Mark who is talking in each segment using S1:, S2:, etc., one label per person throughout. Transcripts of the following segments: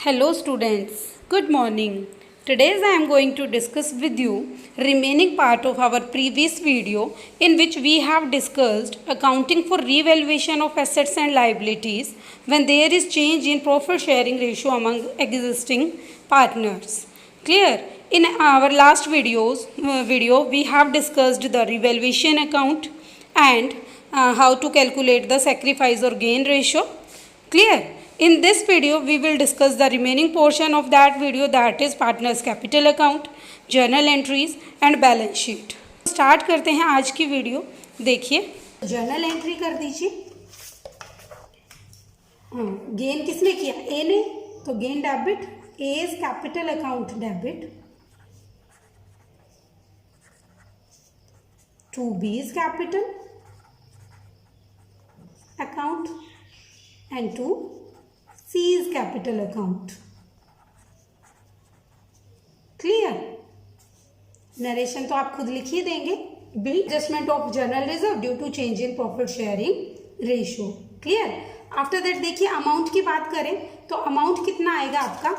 S1: Hello students, good morning. Today I am going to discuss with you remaining part of our previous video in which we have discussed accounting for revaluation of assets and liabilities when there is change in profit sharing ratio among existing partners. Clear? In our last video we have discussed the revaluation account and how to calculate the sacrifice or gain ratio. Clear? In this video, we will discuss the remaining portion of that video, that is partners capital account, journal entries and balance sheet. Start करते हैं आज की video. देखिए, journal entry कर दीजिए. Gain किसने किया? A ने. तो gain debit, A is capital account debit to B is capital account and to C is capital account. Clear? Narration तो आप खुद लिख ही देंगे. Bill adjustment of general reserve due to change in profit sharing ratio. Clear? After that देखिए amount की बात करें तो अमाउंट कितना आएगा आपका,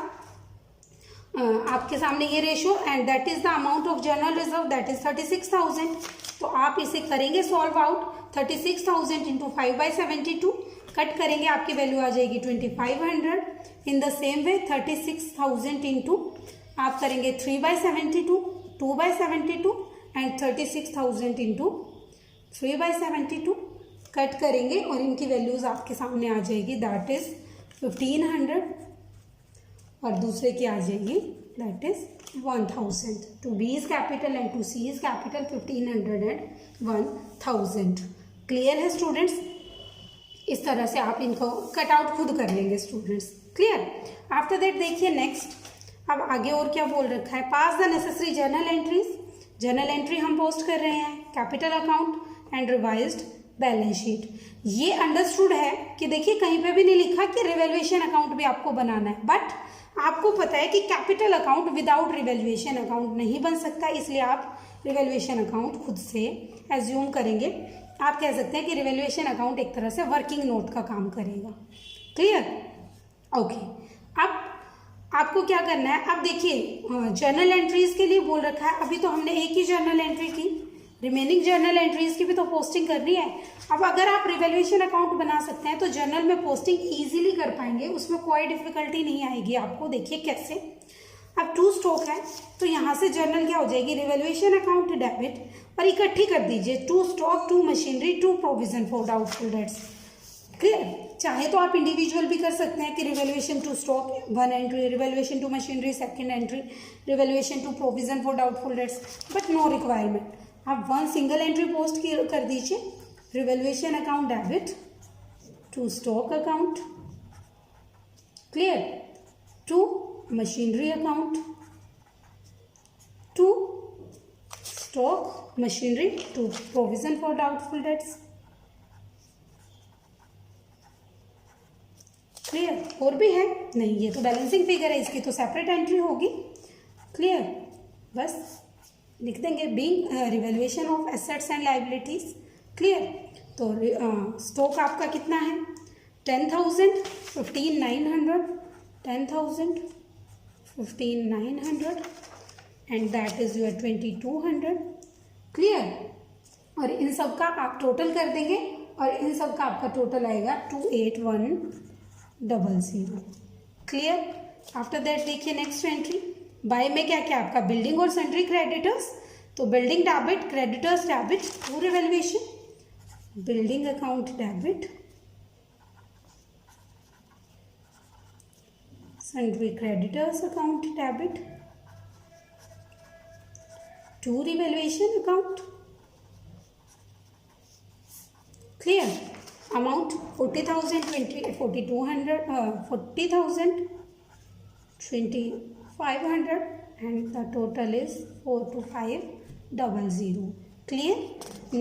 S1: आपके सामने ये ratio and that is the amount of general reserve that is 36,000. तो आप इसे करेंगे सॉल्व आउट. 36,000 इंटू 5/72 कट करेंगे, आपकी वैल्यू आ जाएगी 2500. In the same way 36,000 into आप करेंगे 3/72, 2/72 एंड 36,000 इंटू 3/72 कट करेंगे और इनकी वैल्यूज आपके सामने आ जाएगी दैट इज 1500 और दूसरे की आ जाएगी that is 1000. To B is capital and to C is capital 1500 and 1000. Clear है स्टूडेंट्स? इस तरह से आप इनको कट आउट खुद कर लेंगे स्टूडेंट्स. क्लियर? आफ्टर दैट देखिए नेक्स्ट, अब आगे और क्या बोल रखा है. Pass the necessary journal entries. Journal entry हम पोस्ट कर रहे हैं capital account and revised balance sheet. ये अंडरस्टूड है कि देखिए कहीं पे भी नहीं लिखा कि रिवैल्यूएशन अकाउंट भी आपको बनाना है, बट आपको पता है कि capital account without revaluation account नहीं बन सकता, इसलिए आप रिवैल्यूएशन अकाउंट खुद से एज्यूम करेंगे. आप कह सकते हैं कि रिवैल्यूएशन अकाउंट एक तरह से वर्किंग नोट का काम करेगा. क्लियर? ओके. अब आपको क्या करना है, अब देखिए जर्नल एंट्रीज के लिए बोल रखा है. अभी तो हमने एक ही जर्नल एंट्री की, रिमेनिंग जर्नल एंट्रीज की भी तो पोस्टिंग करनी है. अब अगर आप रिवैल्यूएशन अकाउंट बना सकते हैं तो जर्नल में पोस्टिंग ईजिली कर पाएंगे, उसमें कोई डिफिकल्टी नहीं आएगी आपको. देखिए कैसे. अब टू स्टॉक है तो यहाँ से जर्नल क्या हो जाएगी, रिवैल्यूएशन अकाउंट डेबिट और इकट्ठी कर दीजिए to stock, to machinery, to provision for doubtful debts. Clear? चाहे तो आप इंडिविजुअल भी कर सकते हैं कि revaluation to stock 1 entry, revaluation to machinery 2nd entry, revaluation to provision for doubtful debts, but no requirement. आप 1 सिंगल एंट्री पोस्ट कर दीजिए. Revaluation account debit to stock account. Clear? To machinery account, to stock machinery, to provision for doubtful debts. Clear? और भी है? नहीं, ये तो balancing figure है, इसकी तो सेपरेट एंट्री होगी. क्लियर? बस लिख देंगे being revaluation of assets and liabilities. Clear? तो स्टॉक आपका कितना है 10,000, 15,900, 10,000, 15,900 and that is your 2,200. Clear? और इन सब का आप टोटल कर देंगे और इन सब का आपका टोटल आएगा 28,100. क्लियर? आफ्टर दैट देखिए नेक्स्ट एंट्री. बाय में क्या क्या आपका बिल्डिंग और सन्ड्री क्रेडिटर्स. तो building debit, creditors debit to revaluation, building account debit, sundry creditors account debit to revaluation account. Clear? Amount 40,000, 4,200, 40,000, 2,500 and the total is 42500. Clear?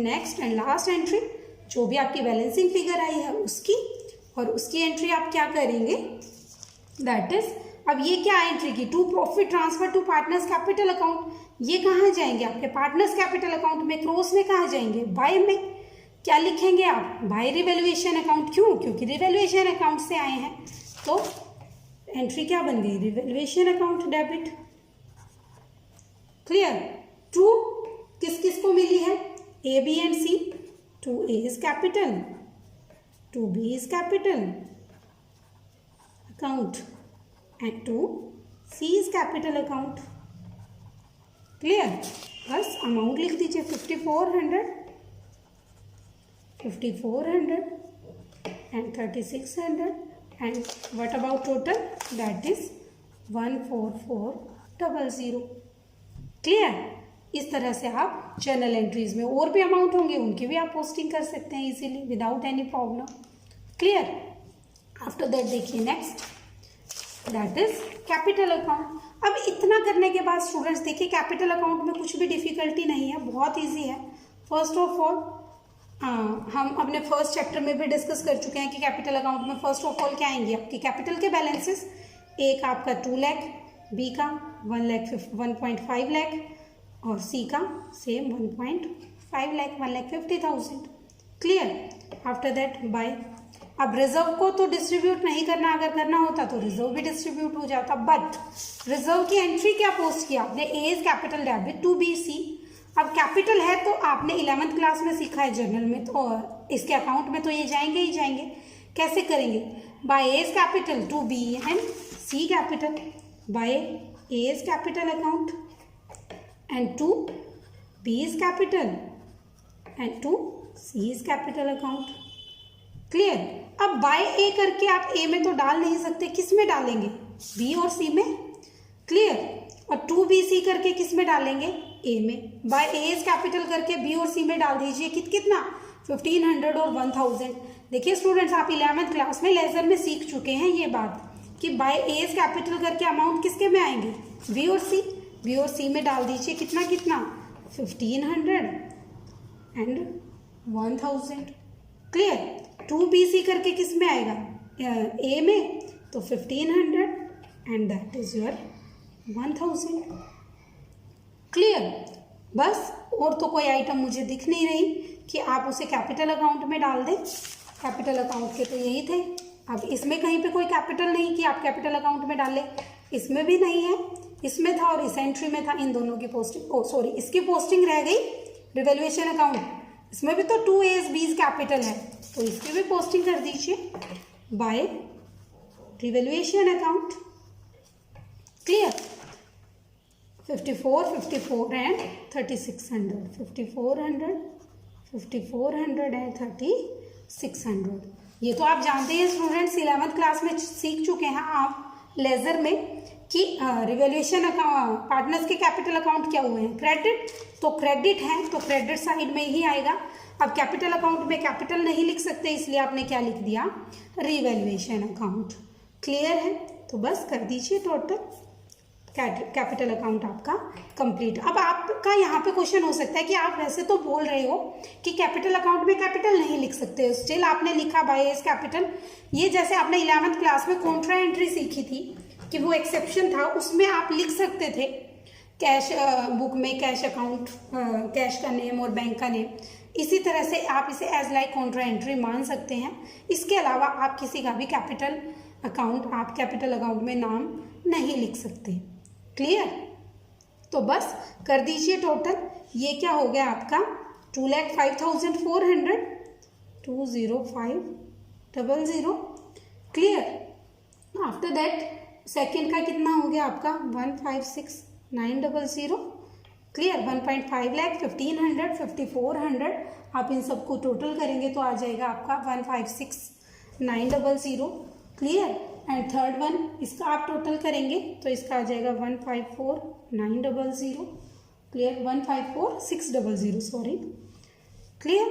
S1: Next and last entry, जो भी आपकी balancing figure आई है उसकी और उसकी entry आप क्या करेंगे दैट इज, अब ये क्या एंट्री की, to profit transfer to partners capital account. ये कहाँ जाएंगे आपके पार्टनर्स कैपिटल अकाउंट में, क्रॉस में कहाँ जाएंगे, बाय में. क्या लिखेंगे आप, बाय रिवैल्यूएशन अकाउंट. क्यों? क्योंकि रिवैल्यूएशन अकाउंट से आए हैं तो एंट्री क्या बन गई, revaluation account debit. Clear. True किस किस को मिली है, A B and C. To A is capital, to B is capital account and to C is capital account. Clear. बस अमाउंट लिख दीजिए 5400, 5400 and 3600 and what about total, that is 14400। Clear. इस तरह से आप जर्नल एंट्रीज में और भी अमाउंट होंगे उनकी भी आप पोस्टिंग कर सकते हैं easily without any problem. Clear. After that देखिए next, that is capital account. अब इतना करने के बाद स्टूडेंट्स देखिए कैपिटल अकाउंट में कुछ भी डिफिकल्टी नहीं है, बहुत इजी है। फर्स्ट ऑफ ऑल हम अपने फर्स्ट चैप्टर में भी डिस्कस कर चुके हैं कि कैपिटल अकाउंट में फर्स्ट ऑफ ऑल क्या आएंगे आपकी कैपिटल के बैलेंसेस। ए का आपका 2 लाख, बी का 1.5 लाख और सी का same 1.5 lakh, 1,50,000। Clear. After that bye. अब रिजर्व को तो डिस्ट्रीब्यूट नहीं करना, अगर करना होता तो रिजर्व भी डिस्ट्रीब्यूट हो जाता, बट रिजर्व की एंट्री क्या पोस्ट किया आपने, A is capital debit to B C. अब कैपिटल है तो आपने 11th क्लास में सीखा है जर्नल में, तो इसके अकाउंट में तो ये जाएंगे ही जाएंगे। कैसे करेंगे, by A is capital to B and C capital, by A is capital account and to B is capital and to C is capital account. Clear. अब बाय ए करके आप ए में तो डाल नहीं सकते, किस में डालेंगे, बी और सी में। क्लियर। और टू बी सी करके किस में डालेंगे, ए में। बाय ए इज कैपिटल करके बी और सी में डाल दीजिए कितना 1500 और 1000। देखिए स्टूडेंट्स आप 11th क्लास में लेजर में सीख चुके हैं ये बात कि बाय ए इज कैपिटल करके अमाउंट किसके में आएंगे, बी और सी। बी और सी में डाल दीजिए कितना 1500 and 1000। Clear. To B C करके किस में आएगा, ए में, तो 1500 and that is your 1000। Clear. बस और तो कोई आइटम मुझे दिख नहीं रही कि आप उसे कैपिटल अकाउंट में डाल दें। कैपिटल अकाउंट के तो यही थे। अब इसमें कहीं पे कोई कैपिटल नहीं कि आप कैपिटल अकाउंट में डालें, इसमें भी नहीं है, इसमें था और इस एंट्री में था। इन दोनों की पोस्टिंग, सॉरी इसकी पोस्टिंग रह गई रिवैल्यूएशन अकाउंट। इसमें भी तो 2 ए बी कैपिटल है तो इसकी भी पोस्टिंग कर दीजिए by revaluation account. Clear. 54, 54 and 3600, 5400, 5400 and 3600। ये तो आप जानते हैं स्टूडेंट्स, 11th क्लास में सीख चुके हैं आप लेजर में कि रिवैल्यूएशन अकाउंट, पार्टनर्स के कैपिटल अकाउंट क्या हुए हैं, क्रेडिट। तो क्रेडिट है तो क्रेडिट साइड में ही आएगा। अब कैपिटल अकाउंट में कैपिटल नहीं लिख सकते इसलिए आपने क्या लिख दिया, रिवैल्यूएशन अकाउंट। क्लियर है। तो बस कर दीजिए टोटल कैपिटल अकाउंट आपका कंप्लीट। अब आपका यहाँ पे क्वेश्चन हो सकता है कि आप वैसे तो बोल रहे हो कि कैपिटल अकाउंट में कैपिटल नहीं लिख सकते, स्टिल आपने लिखा बाय एज कैपिटल। ये जैसे आपने 11th क्लास में कॉन्ट्रा एंट्री सीखी थी कि वो एक्सेप्शन था, उसमें आप लिख सकते थे कैश बुक में कैश अकाउंट, कैश का नेम और बैंक का नेम। इसी तरह से आप इसे एज लाइक कॉन्ट्रा एंट्री मान सकते हैं। इसके अलावा आप किसी का भी कैपिटल अकाउंट, आप कैपिटल अकाउंट में नाम नहीं लिख सकते। क्लियर। तो बस कर दीजिए टोटल। ये क्या हो गया आपका 2,05,400, 20500। क्लियर। आफ्टर दैट सेकेंड का कितना हो गया आपका 156,900। क्लियर। 1.5 लाख, 1500, 5400। आप इन सबको टोटल करेंगे तो आ जाएगा आपका 156,900। क्लियर। एंड थर्ड वन इसका आप टोटल करेंगे तो इसका आ जाएगा 154,900। क्लियर। 154,600, सॉरी। क्लियर।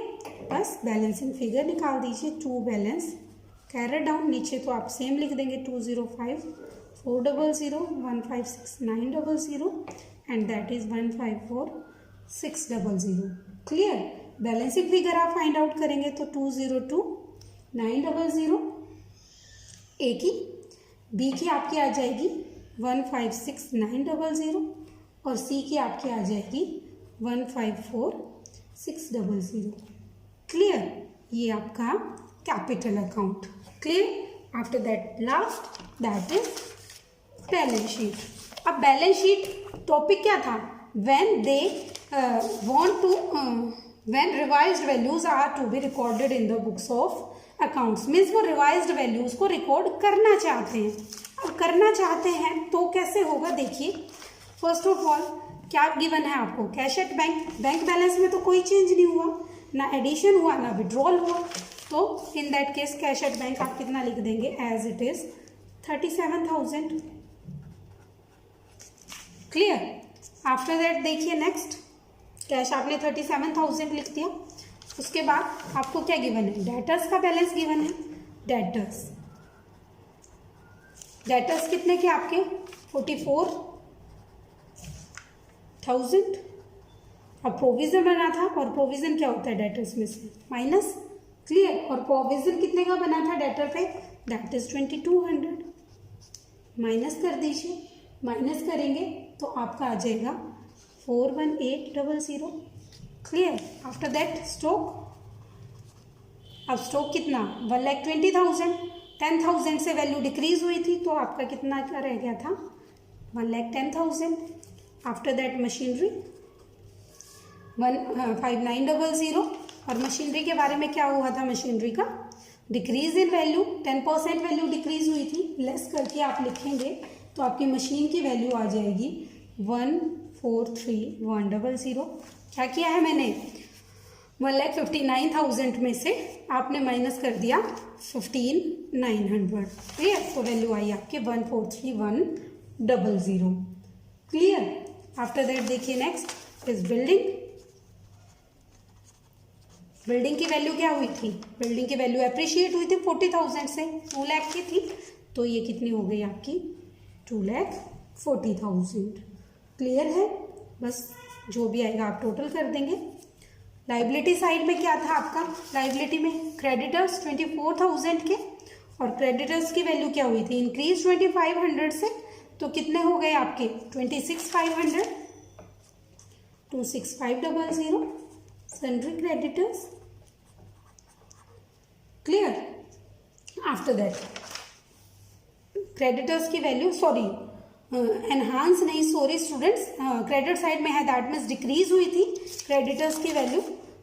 S1: बस बैलेंसिंग फिगर निकाल दीजिए। टू बैलेंस कैरेट डाउन, नीचे तो आप सेम लिख देंगे 205,400, 156,900 and that is 154,600। Clear. Balancing figure आप फाइंड आउट करेंगे तो 202,900 ए की, बी की आपकी आ जाएगी 156,900 और सी की आपकी आ जाएगी 154,600। क्लियर। ये आपका capital account. Clear. After that last that is balance sheet. अब बैलेंस शीट टॉपिक क्या था, when they want to when revised values are to be recorded in the books of accounts, means वो revised values को record करना चाहते हैं। अब करना चाहते हैं तो कैसे होगा, देखिए फर्स्ट ऑफ ऑल क्या गिवन है आपको, cash at bank, bank balance में तो कोई चेंज नहीं हुआ, ना एडिशन हुआ ना विड्रॉल हुआ, तो in that case cash at bank आप कितना लिख देंगे, as it is 37,000। Clear. After that देखिए नेक्स्ट, कैश आपने 37,000 लिख दिया, उसके बाद आपको क्या गिवन है, डेटर्स का बैलेंस गिवन है। डेटर्स कितने के आपके 44,000। अब प्रोविजन बना था, और प्रोविजन क्या होता है डेटर्स में से माइनस। क्लियर। और प्रोविजन कितने का बना था डेटर पे, दैट इज 2200। माइनस कर दीजिए, माइनस करेंगे तो आपका आ जाएगा 41800। क्लियर। आफ्टर दैट स्टॉक, अब स्टॉक कितना 1,20,000, 10,000 से वैल्यू डिक्रीज हुई थी तो आपका कितना क्या रह गया था, 1,10,000। आफ्टर दैट मशीनरी 5900, और मशीनरी के बारे में क्या हुआ था, मशीनरी का decrease in value, 10% value decrease हुई थी, लेस करके आप लिखेंगे तो आपकी मशीन की वैल्यू आ जाएगी 143,100। क्या किया है मैंने, 1,59,000 में से आपने माइनस कर दिया 15,900। क्लियर। तो वैल्यू आई आपकी 143,100। क्लियर। आफ्टर दैट देखिए नेक्स्ट इज बिल्डिंग। बिल्डिंग की वैल्यू क्या हुई थी, बिल्डिंग की वैल्यू एप्रिशिएट हुई थी 40,000 से, 2 लाख की थी, तो ये कितनी हो गई आपकी 2,40,000। क्लियर है। बस जो भी आएगा आप टोटल कर देंगे। लाइबिलिटी साइड में क्या था आपका, लाइबिलिटी में क्रेडिटर्स 24,000 के, और क्रेडिटर्स की वैल्यू क्या हुई थी, इंक्रीज 2,500 से, तो कितने हो गए आपके 26,500, 26,500 sundry creditors. Clear. After that creditors की वैल्यू, सॉरी एनहांस नहीं, सॉरी स्टूडेंट्स, क्रेडिट साइड में है, दैट मीन्स डिक्रीज हुई थी क्रेडिटर्स की वैल्यू,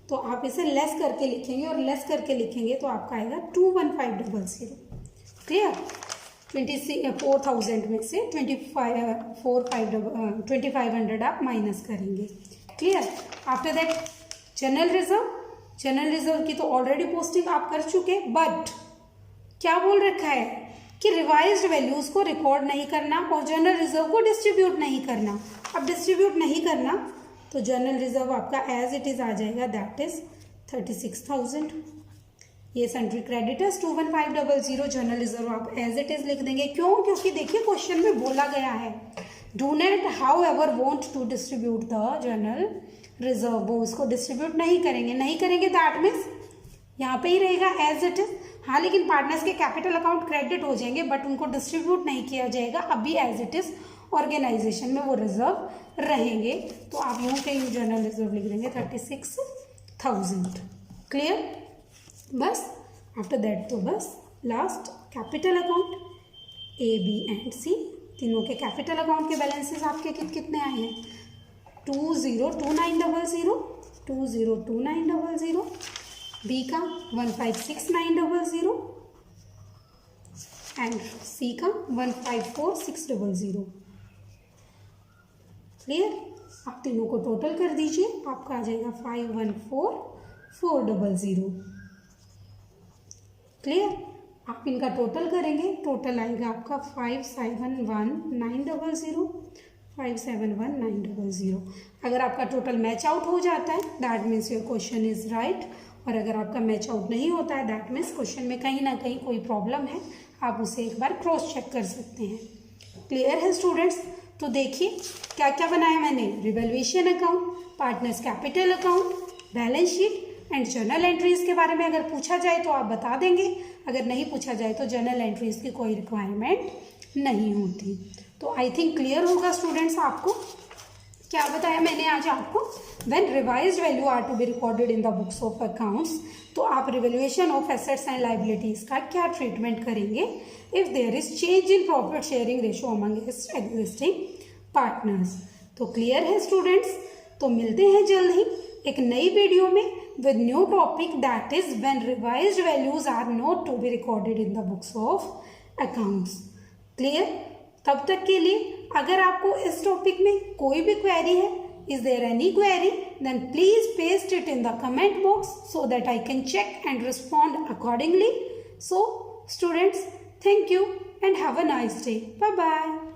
S1: तो आप इसे लेस करके लिखेंगे, और लेस करके लिखेंगे तो आपका आएगा 21500। क्लियर। 24,000 में से 2,500 आप माइनस करेंगे। Clear. After that general reserve, general reserve की तो ऑलरेडी पोस्टिंग आप कर चुके, बट क्या बोल रखा है कि रिवाइज्ड वैल्यूज को रिकॉर्ड नहीं करना और जनरल रिजर्व को डिस्ट्रीब्यूट नहीं करना। अब डिस्ट्रीब्यूट नहीं करना तो जनरल रिजर्व आपका एज इट इज आ जाएगा, दैट इज 36,000। ये सन्ड्री क्रेडिटर्स 21500, जनरल रिजर्व आप एज इट इज लिख देंगे। क्यों, क्योंकि देखिए क्वेश्चन में बोला गया है do not however want to distribute the general reserve, वो उसको डिस्ट्रीब्यूट नहीं करेंगे, नहीं करेंगे दैट मीन्स यहाँ पे ही रहेगा एज इट इज। हाँ, लेकिन पार्टनर्स के कैपिटल अकाउंट क्रेडिट हो जाएंगे, बट उनको डिस्ट्रीब्यूट नहीं किया जाएगा, अभी एज इट इज ऑर्गेनाइजेशन में वो रिजर्व रहेंगे, तो आप यूँ कहीं जनरल रिजर्व लिख देंगे 36,000। क्लियर। बस आफ्टर दैट तो बस last capital account A B and C, तीनों के कैपिटल अकाउंट के बैलेंसेस आपके कितने आए हैं, 202900, 202900, बी का 156900 एंड सी का 154600। क्लियर। आप तीनों को टोटल कर दीजिए, आपका आ जाएगा 514400। क्लियर। आप इनका टोटल करेंगे, टोटल आएगा आपका 571900, 571900। अगर आपका टोटल मैच आउट हो जाता है that means your question is right, और अगर आपका मैच आउट नहीं होता है दैट मीन्स क्वेश्चन में कहीं ना कहीं कोई प्रॉब्लम है, आप उसे एक बार क्रॉस चेक कर सकते हैं। क्लियर है स्टूडेंट्स। तो देखिए क्या क्या बनाया मैंने, revaluation account, partners capital account, balance sheet and journal entries के बारे में अगर पूछा जाए तो आप बता देंगे, अगर नहीं पूछा जाए तो जर्नल एंट्रीज की कोई रिक्वायरमेंट नहीं होती। तो आई थिंक क्लियर होगा स्टूडेंट्स आपको। क्या बताया मैंने आज आपको, when revised value are to be recorded in the books of accounts, तो आप revaluation of assets and liabilities का क्या ट्रीटमेंट करेंगे if there is change in profit sharing ratio among existing partners. तो क्लियर है स्टूडेंट्स, तो मिलते हैं जल्द ही एक नई वीडियो में with new topic that is when revised values are not to be recorded in the books of accounts. Clear? तब तक के लिए अगर आपको इस टॉपिक में कोई भी क्वेरी है, is there any query, then please paste it in the comment box so that I can check and respond accordingly. So students, thank you and have a nice day. Bye bye.